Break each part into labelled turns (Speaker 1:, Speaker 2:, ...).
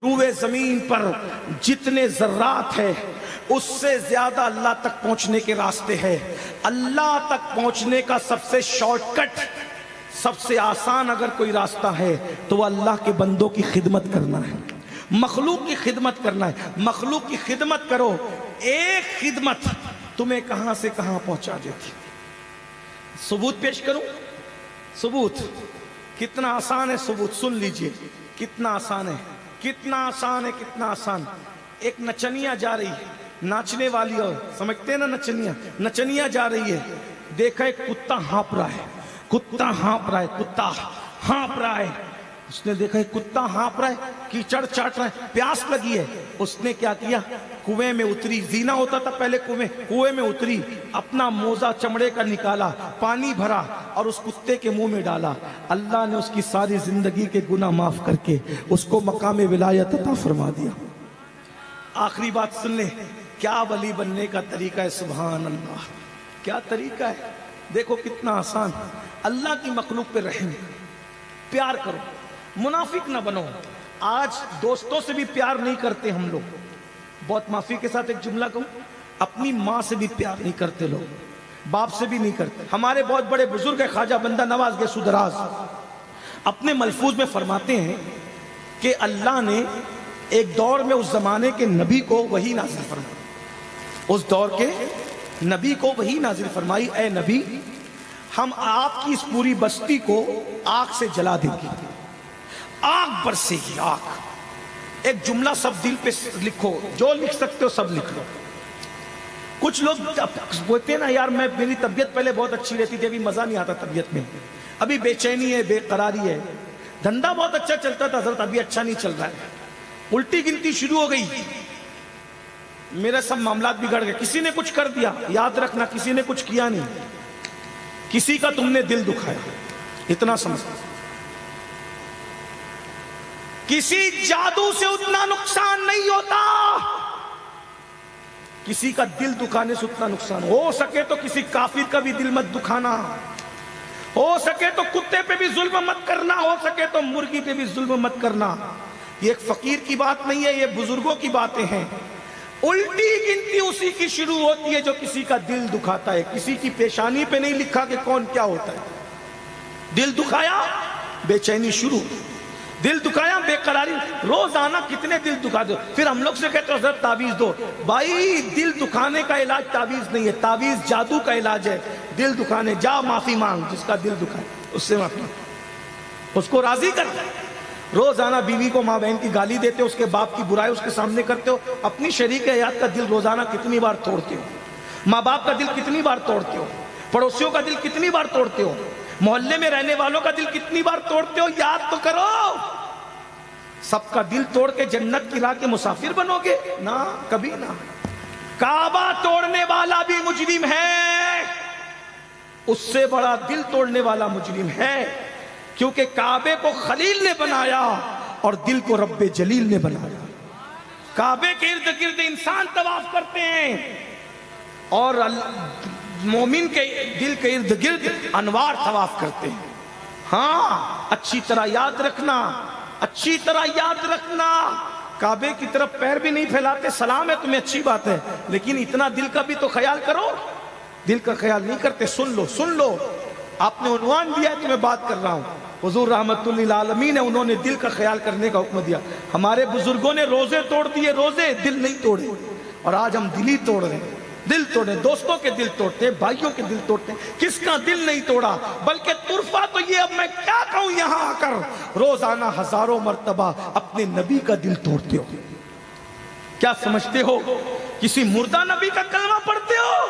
Speaker 1: روئے زمین پر جتنے ذرات ہے اس سے زیادہ اللہ تک پہنچنے کے راستے ہیں۔ اللہ تک پہنچنے کا سب سے شارٹ کٹ، سب سے آسان اگر کوئی راستہ ہے تو وہ اللہ کے بندوں کی خدمت کرنا ہے، مخلوق کی خدمت کرنا ہے۔ مخلوق کی خدمت کرو، ایک خدمت تمہیں کہاں سے کہاں پہنچا دیتی۔ ثبوت پیش کروں؟ ثبوت کتنا آسان ہے، ثبوت سن لیجئے کتنا آسان ہے، کتنا آسان ہے، کتنا آسان۔ ایک نچنیا جا رہی ہے، ناچنے والی، اور سمجھتے ہیں نا نچنیا جا رہی ہے، دیکھا ایک کتا ہانپ رہا ہے، کتا ہانپ رہا ہے، کتا ہانپ رہا ہے۔ اس نے دیکھا ایک کتا ہانپ رہا ہے، کیچڑ چاٹ رہا ہے، پیاس لگی ہے۔ اس نے کیا کیا؟ کنویں میں اتری، زینا ہوتا تھا پہلے کنویں میں اتری، اپنا موزہ چمڑے کا نکالا، پانی بھرا اور اس کتے کے منہ میں ڈالا۔ اللہ نے اس کی ساری زندگی کے گناہ معاف کر کے اس کو مقام ولایت عطا فرما دیا۔ آخری بات سن لیں، کیا ولی بننے کا طریقہ ہے، سبحان اللہ، کیا طریقہ ہے، دیکھو کتنا آسان۔ اللہ کی مخلوق پہ رحم، پیار کرو، منافق نہ بنو۔ آج دوستوں سے بھی پیار نہیں کرتے ہم لوگ، بہت معافی کے ساتھ ایک جملہ کہوں، اپنی ماں سے بھی پیار نہیں کرتے لوگ، باپ سے بھی نہیں کرتے۔ ہمارے بہت بڑے بزرگ خواجہ بندہ نواز گے سدراز اپنے ملفوظ میں فرماتے ہیں کہ اللہ نے ایک دور میں اس زمانے کے نبی کو وحی نازل فرمائی، اس دور کے نبی کو وحی نازل فرمائی، اے نبی ہم آپ کی اس پوری بستی کو آگ سے جلا دیں گے، آگ برسے گی، آگ۔ ایک جملہ سب دل پہ لکھو، جو لکھ سکتے ہو سب لکھ لو۔ کچھ لوگ بولتے ہیں نا یار میری طبیعت پہلے بہت اچھی رہتی تھی، ابھی مزہ نہیں آتا طبیعت میں، ابھی بے چینی ہے، بے قراری ہے، دھندا بہت اچھا چلتا تھا حضرت، ابھی اچھا نہیں چل رہا ہے، الٹی گنتی شروع ہو گئی، میرے سب معاملات بگڑ گئے۔ کسی نے کچھ کر دیا، یاد رکھنا کسی نے کچھ کیا نہیں، کسی کا تم نے دل دکھایا، اتنا سمجھ۔ کسی جادو سے اتنا نقصان نہیں ہوتا، کسی کا دل دکھانے سے اتنا نقصان۔ ہو سکے تو کسی کافر کا بھی دل مت دکھانا، ہو سکے تو کتے پہ بھی ظلم مت کرنا، ہو سکے تو مرغی پہ بھی ظلم مت کرنا۔ یہ ایک فقیر کی بات نہیں ہے، یہ بزرگوں کی باتیں ہیں۔ الٹی گنتی اسی کی شروع ہوتی ہے جو کسی کا دل دکھاتا ہے۔ کسی کی پیشانی پہ نہیں لکھا کہ کون کیا ہوتا ہے، دل دکھایا بے چینی شروع، دل دکھایا بے قراری۔ روزانہ کتنے دل دکھا دو، پھر ہم لوگ سے کہتے ہو حضرت تعویذ دو۔ بھائی دل دکھانے کا علاج تعویذ نہیں ہے، تعویذ جادو کا علاج ہے۔ دل دکھانے جا معافی مانگ، جس کا دل دکھائے اس سے معافی مانگ، اس کو راضی کر۔ روزانہ بیوی کو ماں بہن کی گالی دیتے ہو، اس کے باپ کی برائی اس کے سامنے کرتے ہو، اپنی شریک حیات کا دل روزانہ کتنی بار توڑتے ہو، ماں باپ کا دل کتنی بار توڑتے ہو، پڑوسیوں کا دل کتنی بار توڑتے ہو، محلے میں رہنے والوں کا دل کتنی بار توڑتے ہو، یاد تو کرو۔ سب کا دل توڑ کے جنت کی راہ کے مسافر بنو گے؟ نہ، کبھی نہ۔ کعبہ توڑنے والا بھی مجرم ہے، اس سے بڑا دل توڑنے والا مجرم ہے، کیونکہ کعبے کو خلیل نے بنایا اور دل کو رب جلیل نے بنایا۔ کعبے کے ارد گرد انسان طواف کرتے ہیں اور مومن کے دل کے ارد گرد انوار طواف کرتے ہیں۔ ہاں اچھی طرح یاد رکھنا، اچھی طرح یاد رکھنا، کعبے کی طرف پیر بھی نہیں پھیلاتے، سلام ہے تمہیں اچھی بات ہے، لیکن اتنا دل کا بھی تو خیال کرو۔ دل کا خیال نہیں کرتے۔ سن لو سن لو، آپ نے عنوان دیا ہے تو میں بات کر رہا ہوں۔ حضور رحمت للعالمین ہے، انہوں نے دل کا خیال کرنے کا حکم دیا۔ ہمارے بزرگوں نے روزے توڑ دیے، روزے، دل نہیں توڑے، اور آج ہم دل ہی توڑ رہے ہیں، دل توڑے، دوستوں کے دل توڑتے ہیں، بھائیوں کے دل توڑتے ہیں۔ کس کا دل نہیں توڑا؟ بلکہ طرفہ تو یہ، اب میں کیا کہوں یہاں آ کر، روزانہ ہزاروں مرتبہ اپنے نبی کا دل توڑتے ہو۔ کیا سمجھتے ہو کسی مردہ نبی کا کلمہ پڑھتے ہو؟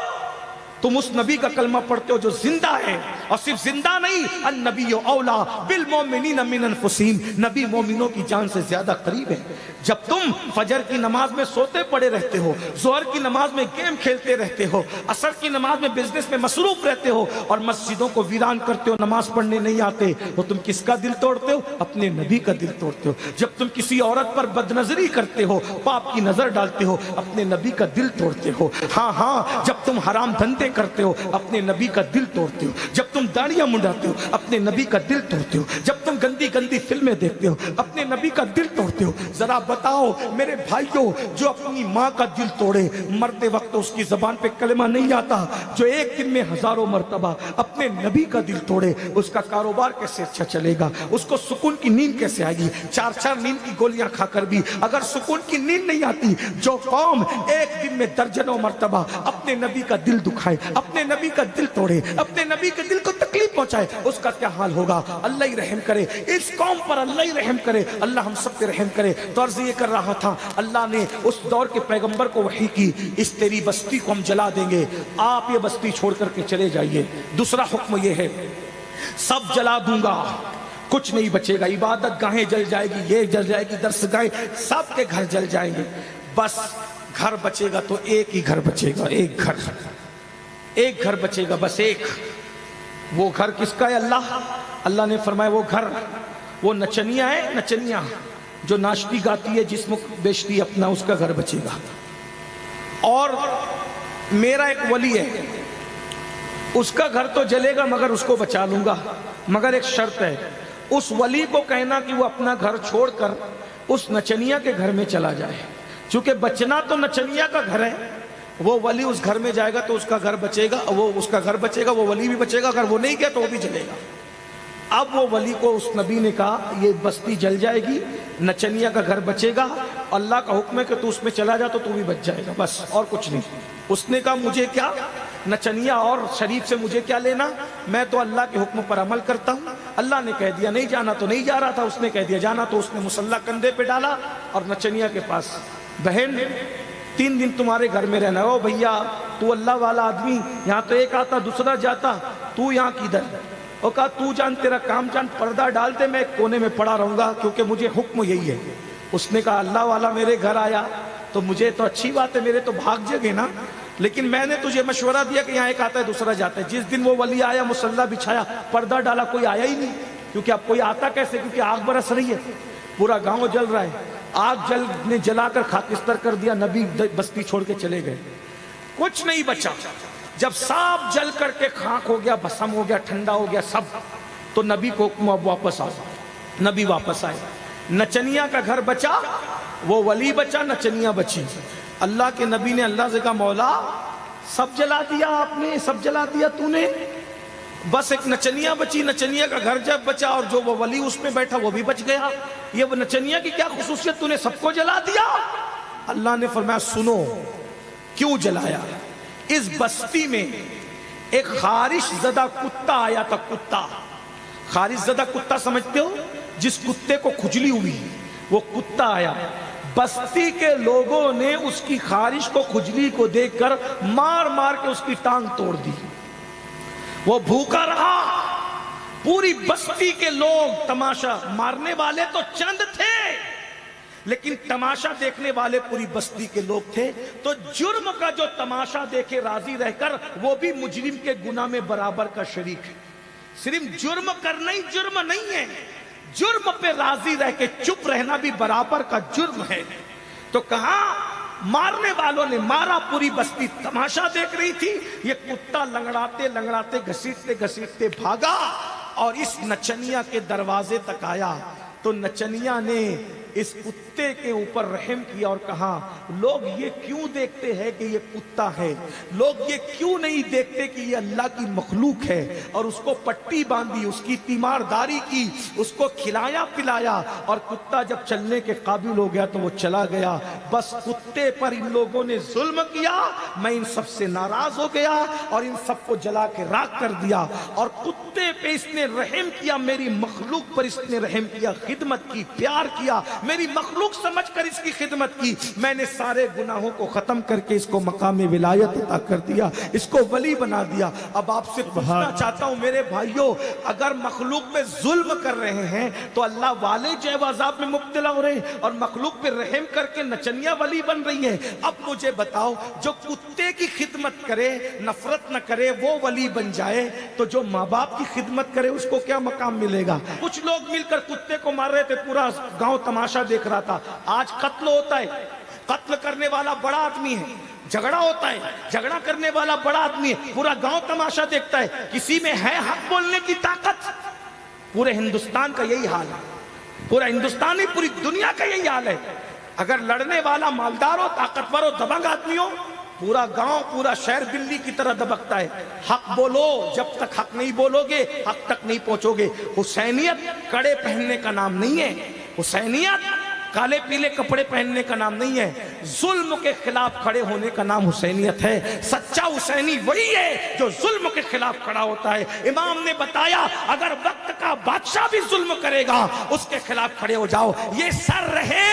Speaker 1: تم اس نبی کا کلمہ پڑھتے ہو جو زندہ ہے، اور صرف زندہ نہیں، النبی اولا بالمؤمنین من انفسہم، نبی مومنوں کی جان سے زیادہ قریب ہے۔ جب تم فجر کی نماز میں سوتے پڑے رہتے ہو، ظہر کی نماز میں گیم کھیلتے رہتے ہو، عصر کی نماز میں بزنس میں مصروف رہتے ہو، اور مسجدوں کو ویران کرتے ہو، نماز پڑھنے نہیں آتے، تو تم کس کا دل توڑتے ہو؟ اپنے نبی کا دل توڑتے ہو۔ جب تم کسی عورت پر بدنظری کرتے ہو، پاپ کی نظر ڈالتے ہو، اپنے نبی کا دل توڑتے ہو۔ ہاں ہاں، جب تم حرام دھندے کرتے ہو، اپنے نبی کا دل توڑتے ہو۔ جب تم تم داڑیاں منڈاتے ہو اپنے نبی کا دل توڑتے ہو، جب تم گندی گندی فلمیں دیکھتے ہو اپنے نبی کا دل توڑتے ہو۔ ذرا بتاؤ میرے بھائیوں، جو اپنی ماں کا دل توڑے مرتے وقت اس کی زبان پہ کلمہ نہیں آتا، جو ایک دن میں ہزاروں مرتبہ اپنے نبی کا دل توڑے اس کا کاروبار کیسے اچھا چلے گا، اس کو سکون کی نیند کیسے آئے گی؟ 4 نیند کی گولیاں کھا کر بھی اگر سکون کی نیند نہیں آتی، جو قوم ایک دن میں درجنوں مرتبہ اپنے نبی کا دل دکھائے، اپنے نبی کا دل توڑے، اپنے نبی کے دل کو تکلیف پہنچائے، اس کا کیا حال ہوگا؟ اللہ ہی رحم کرے اس قوم پر، اللہ ہی رحم کرے، اللہ ہم سب پہ رحم کرے۔ تو عرض یہ کر رہا تھا، اللہ نے اس دور کے پیغمبر کو وحی کی، اس تیری بستی کو ہم جلا دیں گے، آپ یہ بستی چھوڑ کر کے چلے جائیے۔ دوسرا حکم یہ ہے، سب جلا دوں گا، کچھ نہیں بچے گا، عبادت گاہیں جل جائے گی، یہ جل جائے گی، درس گاہیں، سب کے گھر جل جائیں گے، بس گھر بچے گا تو ایک ہی گھر بچے گا، ایک گھر بچے گا، بس ایک۔ وہ گھر کس کا ہے؟ اللہ نے فرمایا وہ گھر وہ نچنیا ہے، نچنیا جو ناشتی گاتی ہے، جسم بیچتی ہے اپنا، اس کا گھر بچے گا۔ اور میرا ایک ولی ہے، اس کا گھر تو جلے گا مگر اس کو بچا لوں گا، مگر ایک شرط ہے، اس ولی کو کہنا کہ وہ اپنا گھر چھوڑ کر اس نچنیا کے گھر میں چلا جائے، چونکہ بچنا تو نچنیا کا گھر ہے، وہ ولی اس گھر میں جائے گا تو اس کا گھر بچے گا، وہ اس کا گھر بچے گا، وہ ولی بھی بچے گا، اگر وہ نہیں گیا تو وہ بھی جلے گا۔ اب وہ ولی کو اس نبی نے کہا یہ بستی جل جائے گی، نچنیا کا گھر بچے گا، اللہ کا حکم ہے کہ تو اس میں چلا جا تو تو بھی بچ جائے گا، بس اور کچھ نہیں۔ اس نے کہا مجھے کیا نچنیا اور شریف سے مجھے کیا لینا، میں تو اللہ کے حکم پر عمل کرتا ہوں۔ اللہ نے کہہ دیا نہیں جانا تو نہیں جا رہا تھا، اس نے کہہ دیا جانا تو اس نے مسلح کندھے پہ ڈالا اور نچنیا کے پاس، بہن 3 دن تمہارے گھر میں رہنا ہے۔ او بھیا تو اللہ والا آدمی، یہاں تو ایک آتا دوسرا جاتا، تو یہاں کدھر؟ وہ کہا تو جان تیرا کام جان، پردہ ڈال دے، میں ایک کونے میں پڑا رہوں گا کیونکہ مجھے حکم یہی ہے۔ اس نے کہا اللہ والا میرے گھر آیا تو مجھے تو اچھی بات ہے، میرے تو بھاگ جگے نا، لیکن میں نے تجھے مشورہ دیا کہ یہاں ایک آتا ہے دوسرا جاتا ہے۔ جس دن وہ ولی آیا، مسلح بچھایا، پردہ ڈالا، کوئی آیا ہی نہیں، کیونکہ اب کوئی آتا کیسے؟ کیونکہ آگ برس رہی ہے، پورا گاؤں جل رہا ہے، آگ نے جلا کر خاکستر کر دیا، نبی بستی چھوڑ کے چلے گئے، کچھ نہیں بچا۔ جب سب جل کر کے خاک ہو گیا، بھسم ہو گیا، ٹھنڈا ہو گیا سب، تو نبی کو حکم اب واپس آؤ۔ نبی واپس آئے، نچنیا کا گھر بچا، وہ ولی بچا، نچنیا بچی۔ اللہ کے نبی نے اللہ سے کہا مولا سب جلا دیا آپ نے، سب جلا دیا تو نے، بس ایک نچنیا بچی، نچنیا کا گھر جب بچا اور جو وہ ولی اس میں بیٹھا وہ بھی بچ گیا، یہ وہ نچنیا کی کیا خصوصیت، تو نے سب کو جلا دیا؟ اللہ نے فرمایا سنو کیوں جلایا۔ اس بستی میں ایک خارش زدہ کتا آیا تھا، کتا، خارش زدہ کتا سمجھتے ہو؟ جس کتے کو کھجلی ہوئی، وہ کتا آیا، بستی کے لوگوں نے اس کی خارش کو، کھجلی کو دیکھ کر مار مار کے اس کی ٹانگ توڑ دی، وہ بھوکا رہا۔ پوری بستی کے لوگ تماشا، مارنے والے تو چند تھے لیکن تماشا دیکھنے والے پوری بستی کے لوگ تھے، تو جرم کا جو تماشا دیکھے راضی رہ کر وہ بھی مجرم کے گناہ میں برابر کا شریک ہے۔ صرف جرم کرنا ہی جرم نہیں ہے، جرم پہ راضی رہ کے چپ رہنا بھی برابر کا جرم ہے۔ تو کہاں مارنے والوں نے مارا، پوری بستی تماشا دیکھ رہی تھی، یہ کتا لنگڑاتے لنگڑاتے گھسیٹتے گھسیٹتے بھاگا اور اس نچنیا کے دروازے تک آیا، تو نچنیا نے اس کتے کے اوپر رحم کیا اور کہا لوگ یہ کیوں دیکھتے ہیں کہ یہ کتا ہے، لوگ یہ کیوں نہیں دیکھتے کہ یہ اللہ کی مخلوق ہے، اور اس کو پٹی باندھی، اس کی تیمارداری کی، اس کو کھلایا پلایا، اور کتا جب چلنے کے قابل ہو گیا تو وہ چلا گیا۔ بس کتے پر ان لوگوں نے ظلم کیا، میں ان سب سے ناراض ہو گیا اور ان سب کو جلا کے راکھ کر دیا، اور کتے پہ اس نے رحم کیا، میری مخلوق پر اس نے رحم کیا، خدمت کی، پیار کیا، میری مخلوق سمجھ کر اس کی خدمت کی، میں نے سارے گناہوں کو ختم کر کے اس کو مقام ولایت عطا کر دیا، اس کو ولی بنا دیا۔ اب آپ سے پوچھنا چاہتا ہوں میرے بھائیوں، اگر مخلوق پہ ظلم کر رہے ہیں تو اللہ والے جو ہے وہ عذاب میں مبتلا ہو رہے ہیں، اور مخلوق پہ رحم کر کے نچنیا ولی بن رہی ہے۔ اب مجھے بتاؤ، جو کتے کی خدمت کرے، نفرت نہ کرے، وہ ولی بن جائے، تو جو ماں باپ کی خدمت کرے اس کو کیا مقام ملے گا؟ کچھ لوگ مل کر کتے کو مار رہے تھے، پورا گاؤں تماشا دیکھ رہا تھا۔ آج قتل ہوتا ہے، قتل کرنے والا بڑا آدمی ہے، جھگڑا ہوتا ہے، جھگڑا کرنے والا بڑا آدمی ہے، پورا گاؤں تماشا دیکھتا ہے، کسی میں ہے حق بولنے کی طاقت؟ پورے ہندوستان کا یہی حال ہے، پورا ہندوستان ہی پوری دنیا کا یہی حال ہے۔ اگر لڑنے والا مالدار ہو، طاقتور ہو، دبنگ آدمی ہو، پورا گاؤں پورا شہر بلی کی طرح دبکتا ہے۔ حق بولو، جب تک حق نہیں بولو گے حق تک نہیں پہنچو گے۔ حسینیت کڑے پہننے کا نام نہیں ہے، حسینیت کالے پیلے کپڑے پہننے کا نام نہیں ہے، ظلم کے خلاف کھڑے ہونے کا نام حسینیت ہے۔ سچا حسینی وہی ہے جو ظلم کے خلاف کھڑا ہوتا ہے۔ امام نے بتایا اگر وقت کا بادشاہ بھی ظلم کرے گا اس کے خلاف کھڑے ہو جاؤ، یہ سر رہے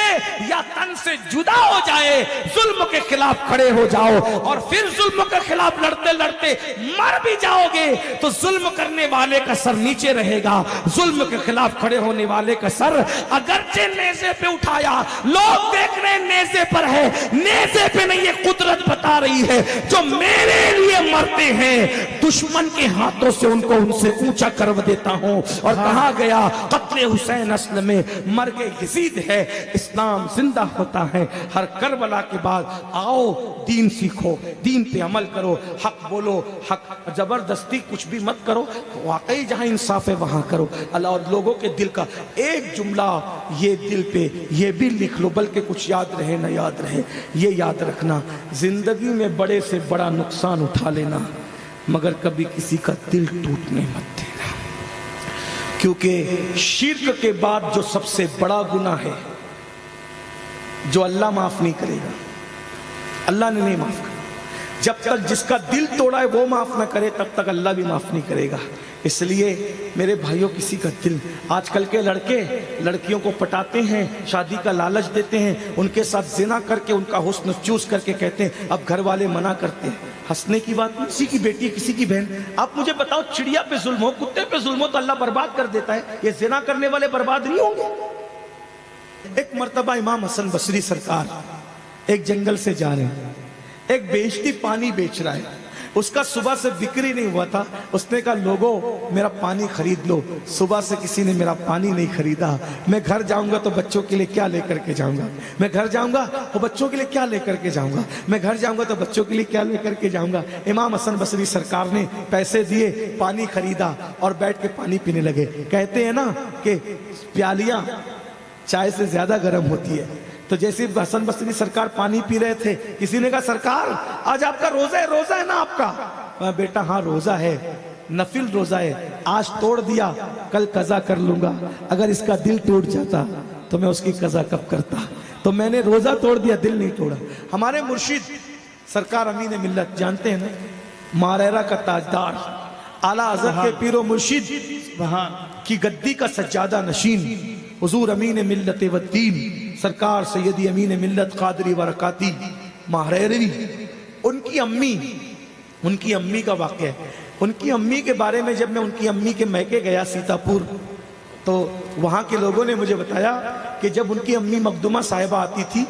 Speaker 1: یا تن سے جدا ہو جائے، ظلم کے خلاف کھڑے ہو جاؤ، اور پھر ظلم کے خلاف لڑتے لڑتے مر بھی جاؤ گے تو ظلم کرنے والے کا سر نیچے رہے گا، ظلم کے خلاف کھڑے ہونے والے کا سر اگرچہ نیزے پہ اٹھایا، لوگ دیکھ رہے نیزے پر ہے، نیزے پہ نہیں، یہ قدرت بتا رہی ہے جو میرے لیے مرتے ہیں دشمن کے ہاتھوں سے ان کو ان سے اونچا کرو دیتا ہوں۔ اور کہا گیا قتل حسین اصل میں مرگ یزید ہے، اسلام زندہ ہوتا ہے ہر کربلا کے بعد۔ آؤ دین سیکھو، دین پہ عمل کرو، حق بولو، حق زبردستی کچھ بھی مت کرو، واقعی جہاں انصاف ہے وہاں کرو۔ اللہ اور لوگوں کے دل کا ایک جملہ یہ دل پہ یہ بھی لکھ لو، بلکہ کچھ یاد رہے نہ یاد رہے، یہ یاد رکھنا زندگی میں بڑے سے بڑا نقصان اٹھا لینا مگر کبھی کسی کا دل ٹوٹنے مت دینا، کیونکہ شرک کے بعد جو سب سے بڑا گناہ ہے جو اللہ معاف نہیں کرے گا، اللہ نے نہیں معاف کرا، جب تک جس کا دل توڑا ہے وہ معاف نہ کرے تب تک اللہ بھی معاف نہیں کرے گا۔ اس لیے میرے بھائیوں کسی کا دل، آج کل کے لڑکے لڑکیوں کو پٹاتے ہیں، شادی کا لالچ دیتے ہیں، ان کے ساتھ زنا کر کے ان کا حسن چوس کر کے کہتے ہیں اب گھر والے منع کرتے ہیں۔ ہنسنے کی بات نہیں، کسی کی بیٹی کسی کی بہن، آپ مجھے بتاؤ چڑیا پہ ظلم ہو، کتے پہ ظلم ہو تو اللہ برباد کر دیتا ہے، یہ زنا کرنے والے برباد نہیں ہوں گے؟ ایک مرتبہ امام حسن بصری سرکار ایک جنگل سے جا رہے ہیں، ایک بیچتی پانی بیچ رہا ہے، اس کا صبح سے بکری نہیں ہوا تھا، اس نے کہا لوگوں میرا پانی خرید لو، صبح سے کسی نے میرا پانی نہیں خریدا، میں گھر جاؤں گا تو بچوں کے لیے کیا لے کر کے جاؤں گا، میں گھر جاؤں گا تو بچوں کے لیے کیا لے کر کے جاؤں گا، میں گھر جاؤں گا تو بچوں کے لیے کیا لے کر کے جاؤں گا۔ امام حسن بصری سرکار نے پیسے دیے، پانی خریدا اور بیٹھ کے پانی پینے لگے۔ کہتے ہیں نا کہ پیالیاں چائے سے زیادہ گرم ہوتی ہے، تو جیسے حسن بصری سرکار پانی پی رہے تھے، کسی نے کہا سرکار آج آپ کا روزہ ہے نا آپ کا؟ بیٹا ہاں روزہ ہے، نفل روزہ ہے، آج توڑ دیا کل قضا کر لوں گا، اگر اس کا دل ٹوٹ جاتا تو میں اس کی قضا کب کرتا، تو میں نے روزہ توڑ دیا دل نہیں توڑا۔ ہمارے مرشد سرکار امین ملت جانتے ہیں نا، ماریرا کا تاجدار، اعلیٰ حضرت کے پیر و مرشد کی گدی کا سجادہ نشین حضور امین ملت و دین سرکار سیدی امین ملت قادری ورکاتی ماریروی، ان کی امی کا واقعہ ہے۔ ان کی امی کے بارے میں جب میں ان کی امی کے میکے گیا سیتا پور، تو وہاں کے لوگوں نے مجھے بتایا کہ جب ان کی امی مخدومہ صاحبہ آتی تھی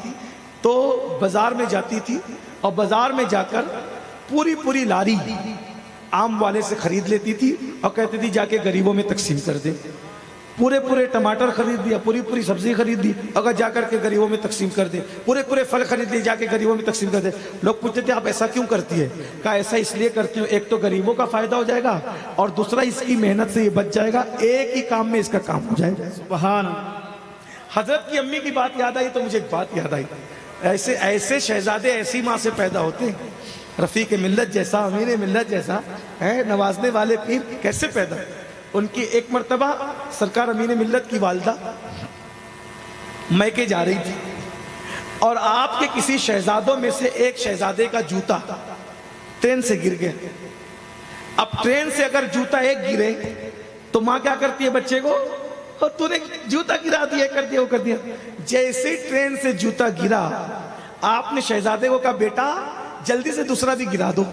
Speaker 1: تو بازار میں جاتی تھی اور بازار میں جا کر پوری لاری عام والے سے خرید لیتی تھی اور کہتی تھی جا کے غریبوں میں تقسیم کر دے، پورے ٹماٹر خرید دیا، پوری سبزی خرید دی، اگر جا کر کے غریبوں میں تقسیم کر دے، پورے پھل خرید لیے جا کے غریبوں میں تقسیم کر دے۔ لوگ پوچھتے تھے آپ ایسا کیوں کرتی ہے؟ کہا ایسا اس لیے کرتی ہوں، ایک تو غریبوں کا فائدہ ہو جائے گا اور دوسرا اس کی محنت سے یہ بچ جائے گا، ایک ہی کام میں اس کا کام ہو جائے گا۔ سبحان حضرت کی امی کی بات یاد آئی تو مجھے ایک بات یاد آئی، ایسے شہزادے ایسی ماں سے پیدا ہوتے ہیں، رفیق ملت جیسا، امین ملت جیسا ہے، نوازنے والے پیر کیسے پیدا؟ ان کی ایک مرتبہ سرکار امین ملت کی والدہ میکے جا رہی تھی اور آپ کے کسی شہزادوں میں سے ایک شہزادے کا جوتا ٹرین سے گر گیا۔ اب ٹرین سے اگر جوتا ایک گرے تو ماں کیا کرتی ہے بچے کو؟ اور تو نے جوتا گرا دیا، کر دیا وہ کر دیا۔ جیسے ٹرین سے جوتا گرا، آپ نے شہزادے کو کہا بیٹا جلدی سے دوسرا بھی گرا دو،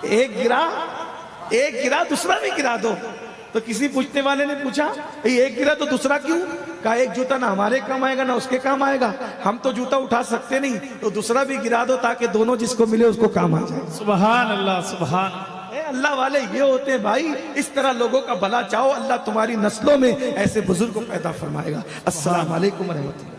Speaker 1: ایک گرا دوسرا بھی گرا دو۔ تو کسی پوچھنے والے نے پوچھا ایک گرا تو دوسرا کیوں؟ کہا ایک جوتا نہ ہمارے کام آئے گا نہ اس کے کام آئے گا، ہم تو جوتا اٹھا سکتے نہیں، تو دوسرا بھی گرا دو تاکہ دونوں جس کو ملے اس کو کام آ جائے۔
Speaker 2: سبحان اللہ، سبحان
Speaker 1: اللہ والے یہ ہوتے ہیں بھائی، اس طرح لوگوں کا بھلا چاہو، اللہ تمہاری نسلوں میں ایسے بزرگ کو پیدا فرمائے گا۔ السلام علیکم ورحمۃ اللہ۔